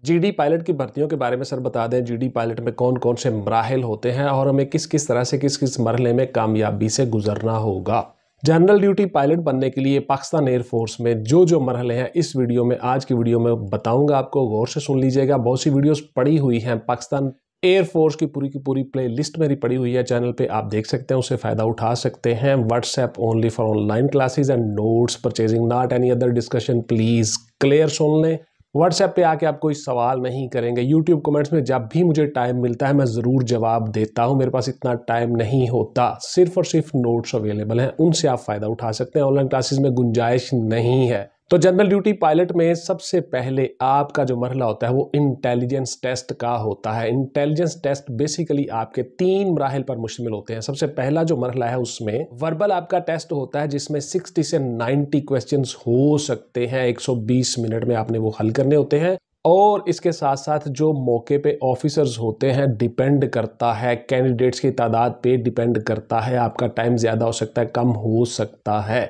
GD pilot की भर्तियों के बारे में सर बता दें, जीडी पायलट में कौन कौन से मराहिल होते हैं और हमें किस किस तरह से किस किस मरहले में कामयाबी से गुजरना होगा। जनरल ड्यूटी पायलट बनने के लिए पाकिस्तान एयरफोर्स में जो जो मरहले हैं इस वीडियो में, आज की वीडियो में बताऊंगा। आपको गौर से सुन लीजिएगा। बहुत सी वीडियोस पड़ी हुई हैं, पाकिस्तान एयरफोर्स की पूरी प्ले लिस्ट मेरी पड़ी हुई है चैनल पे, आप देख सकते हैं, उससे फायदा उठा सकते हैं। WhatsApp only for online classes and notes purchasing, not any other discussion, please clear सुन लें। व्हाट्सएप पे आके आप कोई सवाल नहीं करेंगे। यूट्यूब कमेंट्स में जब भी मुझे टाइम मिलता है मैं ज़रूर जवाब देता हूं, मेरे पास इतना टाइम नहीं होता। सिर्फ और सिर्फ नोट्स अवेलेबल हैं, उनसे आप फ़ायदा उठा सकते हैं। ऑनलाइन क्लासेस में गुंजाइश नहीं है। तो जनरल ड्यूटी पायलट में सबसे पहले आपका जो मरहला होता है वो इंटेलिजेंस टेस्ट का होता है। इंटेलिजेंस टेस्ट बेसिकली आपके 3 मराहिल पर मुश्तमिल होते हैं। सबसे पहला जो मरहला है उसमें वर्बल आपका टेस्ट होता है, जिसमें 60 से 90 क्वेश्चंस हो सकते हैं। 120 मिनट में आपने वो हल करने होते हैं। और इसके साथ साथ जो मौके पे ऑफिसर्स होते हैं, डिपेंड करता है कैंडिडेट्स की तादाद पे डिपेंड करता है। आपका टाइम ज़्यादा हो सकता है, कम हो सकता है।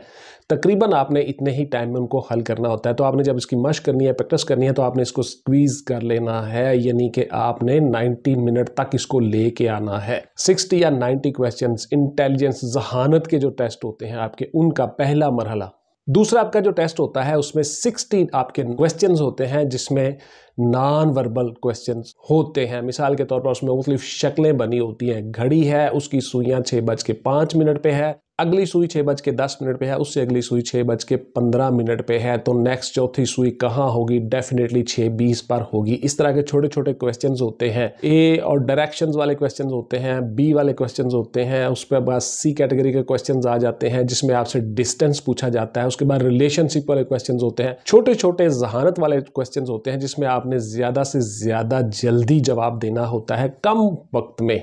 तकरीबन आपने इतने ही टाइम में उनको हल करना होता है। तो आपने जब इसकी मशक करनी है, प्रैक्टिस करनी है, तो आपने इसको स्क्वीज कर लेना है, यानी कि आपने 90 मिनट तक इसको लेके आना है। 60 या 90 क्वेश्चंस इंटेलिजेंस जहानत के जो टेस्ट होते हैं आपके, उनका पहला मरहला। दूसरा आपका जो टेस्ट होता है उसमें 60 आपके क्वेश्चंस होते हैं, जिसमें नॉन वर्बल क्वेश्चंस होते हैं। मिसाल के तौर पर उसमें मुख्तलिफ शक्लें बनी होती हैं। घड़ी है, उसकी सुइयां 6:05 पे है, अगली सुई 6:10 पे है, उससे अगली सुई 6:15 पे है। तो नेक्स्ट चौथी सुई कहाँ होगी? डेफिनेटली 6:20 पर होगी। इस तरह के छोटे छोटे क्वेश्चंस होते हैं। ए और डायरेक्शंस वाले क्वेश्चंस होते हैं, बी वाले क्वेश्चंस होते हैं, उस पर बाद सी कैटेगरी के क्वेश्चंस आ जाते हैं, जिसमें आपसे डिस्टेंस पूछा जाता है। उसके बाद रिलेशनशिप वाले क्वेश्चंस होते हैं, छोटे छोटे जहानत वाले क्वेश्चंस होते हैं, जिसमें आपने ज्यादा से ज्यादा जल्दी जवाब देना होता है कम वक्त में,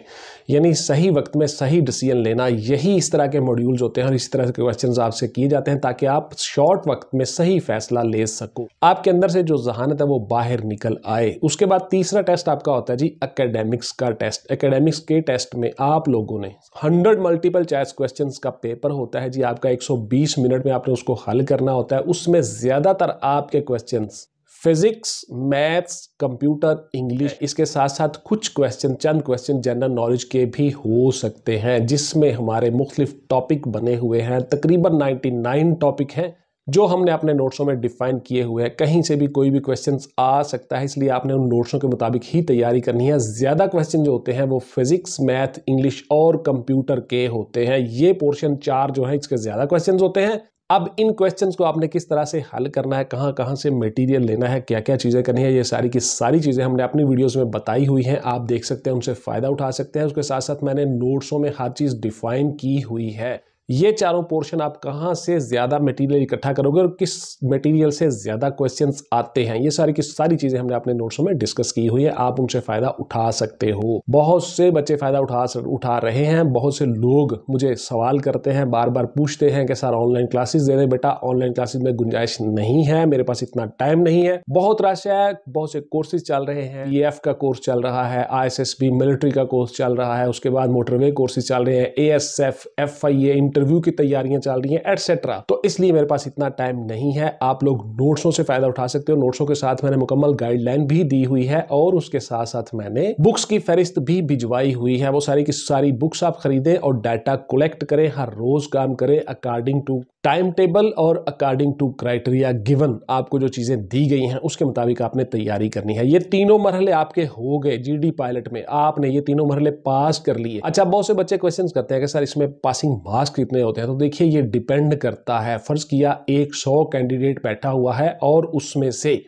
यानी सही वक्त में सही डिसीजन लेना। यही इस तरह के मॉड्यूल्स होते हैं और इस तरह के क्वेश्चंस आपसे किए जाते हैं ताकि आप शॉर्ट वक्त में सही फैसला ले सको, आपके अंदर से जो जहानत है वो बाहर निकल आए। उसके बाद तीसरा टेस्ट आपका होता है जी एकेडमिक्स का टेस्ट। एकेडमिक्स के टेस्ट में आप लोगों ने 100 मल्टीपल चॉइस क्वेश्चंस का पेपर होता है जी आपका। 120 मिनट में आपने उसको हल करना होता है। उसमें ज्यादातर आपके questions physics, maths, computer, English, इसके साथ साथ कुछ क्वेश्चन, चंद क्वेश्चन जनरल नॉलेज के भी हो सकते हैं, जिसमें हमारे मुख्तलिफ टॉपिक बने हुए हैं। तकरीबन 99 टॉपिक हैं जो हमने अपने नोट्सों में डिफाइन किए हुए हैं। कहीं से भी कोई भी क्वेश्चन आ सकता है, इसलिए आपने उन नोट्सों के मुताबिक ही तैयारी करनी है। ज्यादा क्वेश्चन जो होते हैं वो फिजिक्स, मैथ, इंग्लिश और कंप्यूटर के होते हैं। ये पोर्शन 4 जो है इसके ज्यादा क्वेश्चन होते हैं। अब इन क्वेश्चंस को आपने किस तरह से हल करना है, कहां कहां से मटेरियल लेना है, क्या क्या चीजें करनी है, ये सारी की सारी चीजें हमने अपनी वीडियोस में बताई हुई हैं। आप देख सकते हैं, उनसे फायदा उठा सकते हैं। उसके साथ साथ मैंने नोट्सों में हर चीज डिफाइन की हुई है। ये चारों पोर्शन आप कहां से ज्यादा मटेरियल इकट्ठा करोगे और किस मटेरियल से ज्यादा क्वेश्चंस आते हैं, ये सारी की सारी चीजें हमने अपने नोट्सों में डिस्कस की हुई है। आप उनसे फायदा उठा सकते हो। बहुत से बच्चे फायदा उठा रहे हैं। बहुत से लोग मुझे सवाल करते हैं, बार बार पूछते हैं कि सर ऑनलाइन क्लासेस दे दें। बेटा ऑनलाइन क्लासेस में गुंजाइश नहीं है, मेरे पास इतना टाइम नहीं है। बहुत रश है, बहुत से कोर्सेज चल रहे हैं। EF का कोर्स चल रहा है, ISSB मिलिट्री का कोर्स चल रहा है, उसके बाद मोटरवे कोर्सेज चल रहे हैं, ASF, FIA इंटरव्यू की तैयारियां चल रही हैं, एटसेट्रा। तो इसलिए मेरे पास इतना टाइम नहीं है। आप लोग नोट्सों से फायदा उठा सकते हो। नोट्सों के साथ मैंने मुकम्मल गाइडलाइन भी दी हुई है और उसके साथ साथ मैंने बुक्स की फहरिस्त भी भिजवाई हुई है। वो सारी की सारी बुक्स आप खरीदें और डाटा कलेक्ट करें, हर रोज काम करें अकॉर्डिंग टू टाइम टेबल और अकॉर्डिंग टू क्राइटेरिया गिवन। आपको जो चीजें दी गई हैं उसके मुताबिक आपने तैयारी करनी है। ये तीनों मरहले आपके हो गए जीडी पायलट में, आपने ये तीनों मरहले पास कर लिए। अच्छा, बहुत से बच्चे क्वेश्चन करते हैं कि सर इसमें पासिंग मार्क्स कितने होते हैं। तो देखिए ये डिपेंड करता है। फर्ज किया 100 कैंडिडेट बैठा हुआ है और उसमें से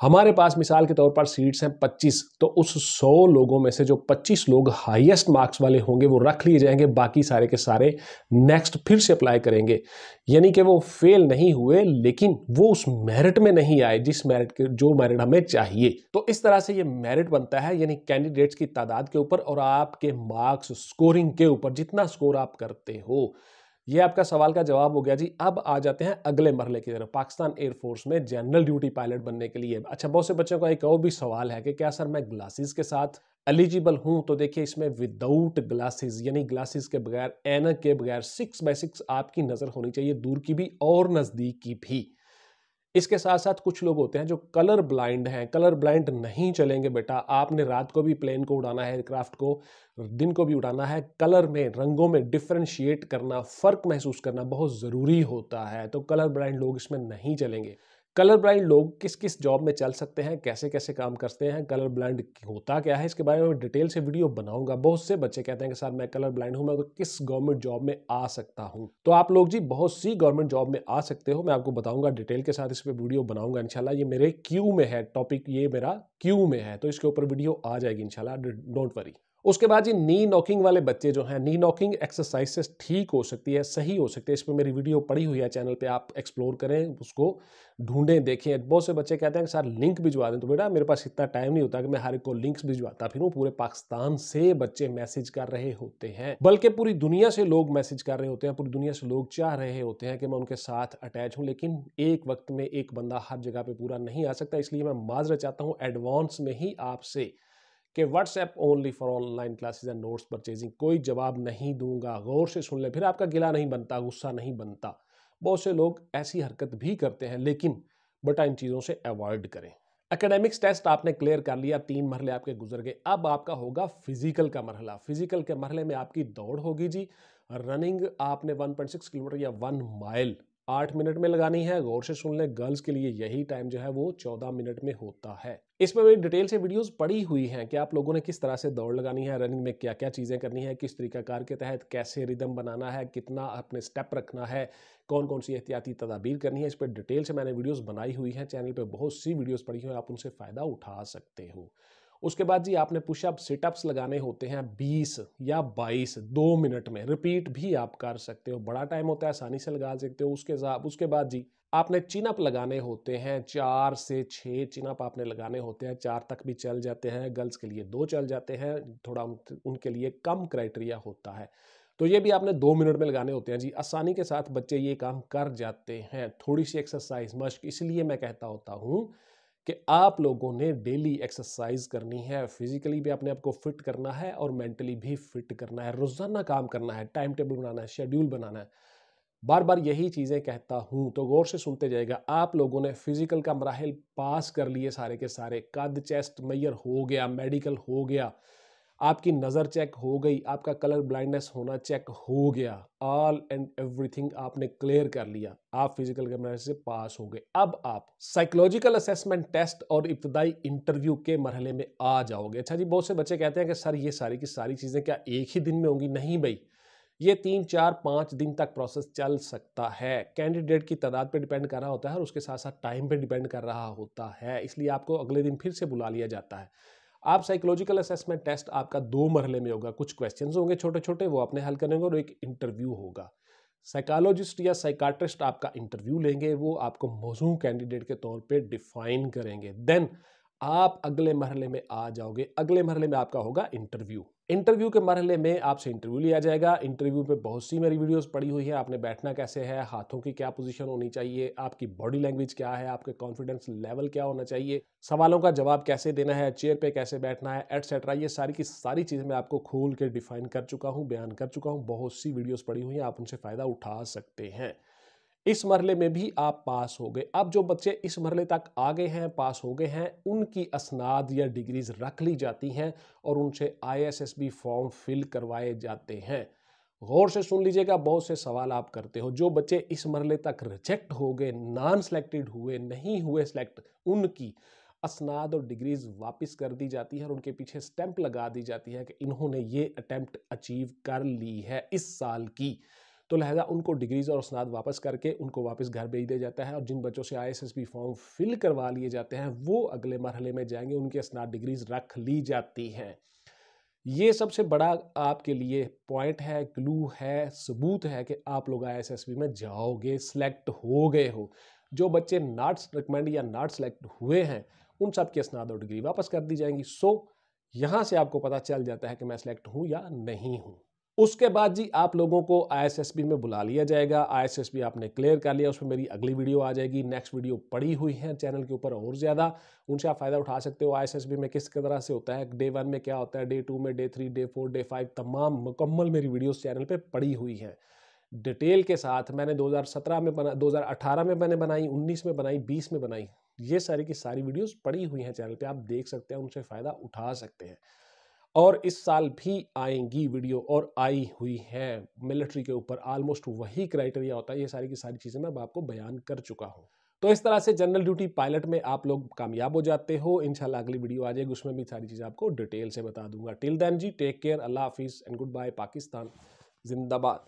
हमारे पास मिसाल के तौर पर सीट्स हैं 25, तो उस 100 लोगों में से जो 25 लोग हाईएस्ट मार्क्स वाले होंगे वो रख लिए जाएंगे, बाकी सारे के सारे नेक्स्ट फिर से अप्लाई करेंगे। यानी कि वो फेल नहीं हुए, लेकिन वो उस मेरिट में नहीं आए जिस मेरिट के जो मेरिट हमें चाहिए। तो इस तरह से ये मेरिट बनता है, यानी कैंडिडेट्स की तादाद के ऊपर और आपके मार्क्स स्कोरिंग के ऊपर, जितना स्कोर आप करते हो। ये आपका सवाल का जवाब हो गया जी। अब आ जाते हैं अगले मरहले की तरफ, पाकिस्तान एयरफोर्स में जनरल ड्यूटी पायलट बनने के लिए। अच्छा, बहुत से बच्चों का एक और भी सवाल है कि क्या सर मैं ग्लासेस के साथ एलिजिबल हूं। तो देखिए इसमें विदाउट ग्लासेस, यानी ग्लासेस के बगैर, ऐनक के बगैर 6x6 आपकी नजर होनी चाहिए, दूर की भी और नजदीक की भी। इसके साथ साथ कुछ लोग होते हैं जो कलर ब्लाइंड हैं। कलर ब्लाइंड नहीं चलेंगे बेटा, आपने रात को भी प्लेन को उड़ाना है, एयरक्राफ्ट को दिन को भी उड़ाना है। कलर में, रंगों में डिफरेंशिएट करना, फर्क महसूस करना बहुत ज़रूरी होता है। तो कलर ब्लाइंड लोग इसमें नहीं चलेंगे। कलर ब्लाइंड लोग किस किस जॉब में चल सकते हैं, कैसे कैसे काम करते हैं, कलर ब्लाइंड होता क्या है, इसके बारे में डिटेल से वीडियो बनाऊंगा। बहुत से बच्चे कहते हैं कि सर मैं कलर ब्लाइंड हूं, मैं तो किस गवर्नमेंट जॉब में आ सकता हूं। तो आप लोग जी बहुत सी गवर्नमेंट जॉब में आ सकते हो, मैं आपको बताऊंगा डिटेल के साथ। इस पर वीडियो बनाऊंगा इंशाल्लाह। ये मेरे क्यू में है टॉपिक, ये मेरा क्यू में है, तो इसके ऊपर वीडियो आ जाएगी इंशाल्लाह, डोंट वरी। उसके बाद जी नी नॉकिंग वाले बच्चे जो हैं, नी नॉकिंग एक्सरसाइजेस ठीक हो सकती है, सही हो सकती है। इस पर मेरी वीडियो पड़ी हुई है चैनल पे, आप एक्सप्लोर करें, उसको ढूंढें, देखें। बहुत से बच्चे कहते हैं कि सर लिंक भिजवा दें, तो बेटा मेरे पास इतना टाइम नहीं होता कि मैं हर एक को लिंक्स भिजवाता फिरूं। पूरे पाकिस्तान से बच्चे मैसेज कर रहे होते हैं, बल्कि पूरी दुनिया से लोग मैसेज कर रहे होते हैं, पूरी दुनिया से लोग चाह रहे होते हैं कि मैं उनके साथ अटैच हूं। लेकिन एक वक्त में एक बंदा हर जगह पे पूरा नहीं आ सकता, इसलिए मैं माजरत चाहता हूं एडवांस में ही आपसे कि WhatsApp only for online classes and notes purchasing. कोई जवाब नहीं दूंगा, गौर से सुन ले, फिर आपका गिला नहीं बनता, गुस्सा नहीं बनता। बहुत से लोग ऐसी हरकत भी करते हैं, लेकिन बेटा इन चीज़ों से अवॉइड करें। एकेडमिक्स टेस्ट आपने क्लियर कर लिया, 3 मरहले आपके गुजर गए। अब आपका होगा फिजिकल का मरहला। फिजिकल के मरहले में आपकी दौड़ होगी जी। रनिंग आपने 1.6 किलोमीटर या 1 माइल 8 मिनट में लगानी है। गौर से सुन लें, गर्ल्स के लिए यही टाइम जो है वो 14 मिनट में होता है। इसमें मेरी डिटेल से वीडियोस पड़ी हुई हैं कि आप लोगों ने किस तरह से दौड़ लगानी है, रनिंग में क्या क्या चीज़ें करनी है, किस तरीकाकार के तहत कैसे रिदम बनाना है, कितना अपने स्टेप रखना है, कौन कौन सी एहतियाती तदाबीर करनी है। इस पर डिटेल से मैंने वीडियोस बनाई हुई हैं चैनल पे, बहुत सी वीडियोस पड़ी हुई हैं, आप उनसे फ़ायदा उठा सकते हो। उसके बाद जी आपने पुशअप सिटअप्स लगाने होते हैं 20 या 22 2 मिनट में। रिपीट भी आप कर सकते हो, बड़ा टाइम होता है, आसानी से लगा सकते हो। उसके बाद जी आपने चिनअप लगाने होते हैं 4 से 6 चिनअप आपने लगाने होते हैं। 4 तक भी चल जाते हैं, गर्ल्स के लिए 2 चल जाते हैं, थोड़ा उनके लिए कम क्राइटेरिया होता है। तो ये भी आपने 2 मिनट में लगाने होते हैं जी। आसानी के साथ बच्चे ये काम कर जाते हैं। थोड़ी सी एक्सरसाइज मश्क, इसलिए मैं कहता होता हूँ कि आप लोगों ने डेली एक्सरसाइज करनी है। फिजिकली भी अपने आप को फिट करना है और मेंटली भी फिट करना है। रोजाना काम करना है, टाइम टेबल बनाना है, शेड्यूल बनाना है। बार बार यही चीज़ें कहता हूं, तो गौर से सुनते जाएगा। आप लोगों ने फिजिकल का मराहिल पास कर लिए सारे के सारे। कद चेस्ट मैयर हो गया, मेडिकल हो गया, आपकी नज़र चेक हो गई, आपका कलर ब्लाइंडनेस होना चेक हो गया, ऑल एंड एवरीथिंग आपने क्लियर कर लिया, आप फिजिकल के मरहले से पास हो गए। अब आप साइकोलॉजिकल असेसमेंट टेस्ट और इब्तदाई इंटरव्यू के मरहले में आ जाओगे। अच्छा जी, बहुत से बच्चे कहते हैं कि सर ये सारी की सारी चीज़ें क्या एक ही दिन में होंगी? नहीं भाई, ये 3 4 5 दिन तक प्रोसेस चल सकता है। कैंडिडेट की तादाद पे डिपेंड कर रहा होता है और उसके साथ साथ टाइम पे डिपेंड कर रहा होता है, इसलिए आपको अगले दिन फिर से बुला लिया जाता है। आप साइकोलॉजिकल असेसमेंट टेस्ट आपका 2 मरहले में होगा। कुछ क्वेश्चंस होंगे छोटे छोटे, वो आपने हल करेंगे, और एक इंटरव्यू होगा। साइकोलॉजिस्ट या साइकाट्रिस्ट आपका इंटरव्यू लेंगे, वो आपको मौजूद कैंडिडेट के तौर पे डिफाइन करेंगे। देन आप अगले मरहले में आ जाओगे। अगले मरहले में आपका होगा इंटरव्यू। इंटरव्यू के मरहले में आपसे इंटरव्यू लिया जाएगा। इंटरव्यू पे बहुत सी मेरी वीडियोस पड़ी हुई है। आपने बैठना कैसे है, हाथों की क्या पोजीशन होनी चाहिए, आपकी बॉडी लैंग्वेज क्या है, आपके कॉन्फिडेंस लेवल क्या होना चाहिए, सवालों का जवाब कैसे देना है, चेयर पे कैसे बैठना है, एटसेट्रा। ये सारी की सारी चीज़ें मैं आपको खोल के डिफाइन कर चुका हूँ, बयान कर चुका हूँ। बहुत सी वीडियोस पड़ी हुई हैं, आप उनसे फ़ायदा उठा सकते हैं। इस मरहले में भी आप पास हो गए। अब जो बच्चे इस मरहले तक आ गए हैं, पास हो गए हैं, उनकी असनाद या डिग्रीज रख ली जाती हैं और उनसे ISSB फॉर्म फिल करवाए जाते हैं। गौर से सुन लीजिएगा, बहुत से सवाल आप करते हो। जो बच्चे इस मरहले तक रिजेक्ट हो गए, नॉन सेलेक्टेड हुए, नहीं हुए सेलेक्ट, उनकी असनाद और डिग्रीज वापस कर दी जाती है और उनके पीछे स्टैंप लगा दी जाती है कि इन्होंने ये अटेम्प्ट अचीव कर ली है इस साल की। तो लिहाजा उनको डिग्रीज और स्नाद वापस करके उनको वापस घर भेज दिया जाता है। और जिन बच्चों से ISSB फॉर्म फिल करवा लिए जाते हैं, वो अगले मरहले में जाएंगे, उनके स्नाद डिग्रीज रख ली जाती हैं। ये सबसे बड़ा आपके लिए पॉइंट है, क्लू है, सबूत है कि आप लोग ISSB में जाओगे, सिलेक्ट हो गए हो। जो बच्चे नॉट रिकमेंड या नॉट सेलेक्ट हुए हैं, उन सब के स्नाद और डिग्री वापस कर दी जाएंगी। सो यहां से आपको पता चल जाता है कि मैं सिलेक्ट हूं या नहीं हूं। उसके बाद जी आप लोगों को ISSB में बुला लिया जाएगा। ISSB आपने क्लियर कर लिया, उसमें मेरी अगली वीडियो आ जाएगी, नेक्स्ट वीडियो पड़ी हुई है चैनल के ऊपर और ज़्यादा, उनसे आप फ़ायदा उठा सकते हो। ISSB में किस तरह से होता है, डे 1 में क्या होता है, डे 2 में, डे 3, डे 4, डे 5, तमाम मुकम्मल मेरी वीडियोस चैनल पे पड़ी हुई हैं। डिटेल के साथ मैंने 2017 में बना, 2018 में मैंने बनाई, 19 में बनाई, 20 में बनाई। ये सारी की सारी वीडियोस पड़ी हुई हैं चैनल पे, आप देख सकते हैं, उनसे फ़ायदा उठा सकते हैं। और इस साल भी आएंगी वीडियो, और आई हुई है मिलिट्री के ऊपर। ऑलमोस्ट वही क्राइटेरिया होता है, ये सारी की सारी चीज़ें मैं आपको बयान कर चुका हूँ। तो इस तरह से जनरल ड्यूटी पायलट में आप लोग कामयाब हो जाते हो। इंशाल्लाह अगली वीडियो आ जाएगी, उसमें भी सारी चीज़ें आपको डिटेल से बता दूंगा। टिल देन जी, टेक केयर, अल्लाह हाफिज़ एंड गुड बाय। पाकिस्तान जिंदाबाद।